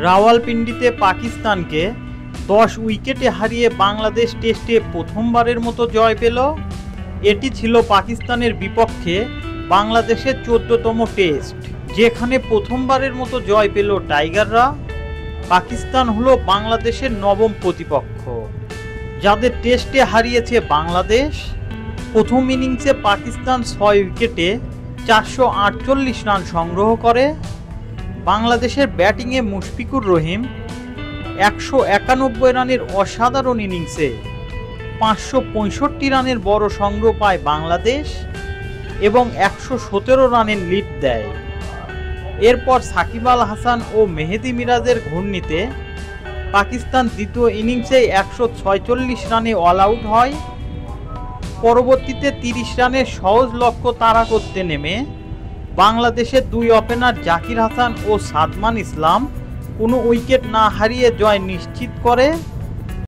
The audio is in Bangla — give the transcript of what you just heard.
রাওয়ালপিন্ডিতে পাকিস্তানকে 10 উইকেটে হারিয়ে বাংলাদেশ টেস্টে প্রথমবারের মতো জয় পেল। এটি ছিল পাকিস্তানের বিপক্ষে বাংলাদেশের 14তম টেস্ট, যেখানে প্রথমবারের মতো জয় পেল টাইগাররা। পাকিস্তান হলো বাংলাদেশের নবম প্রতিপক্ষ, যাদের টেস্টে হারিয়েছে বাংলাদেশ। প্রথম ইনিংসে পাকিস্তান 6 উইকেটে 448 রান সংগ্রহ করে। বাংলাদেশের ব্যাটিংয়ে মুশফিকুর রহিম 191 রানের অসাধারণ ইনিংসে 565 রানের বড় সংগ্রহ পায় বাংলাদেশ এবং 117 রানের লিড দেয়। এরপর সাকিব আল হাসান ও মেহেদী মিরাজের ঘূর্ণিতে পাকিস্তান দ্বিতীয় ইনিংসে 146 রানে অল আউট হয়। পরবর্তীতে 30 রানের সহজ লক্ষ্য তাড়া করতে নেমে বাংলাদেশের দুই ওপেনার জাকির হাসান ও সাদমান ইসলাম কোনো উইকেট না হারিয়ে জয় নিশ্চিত করে।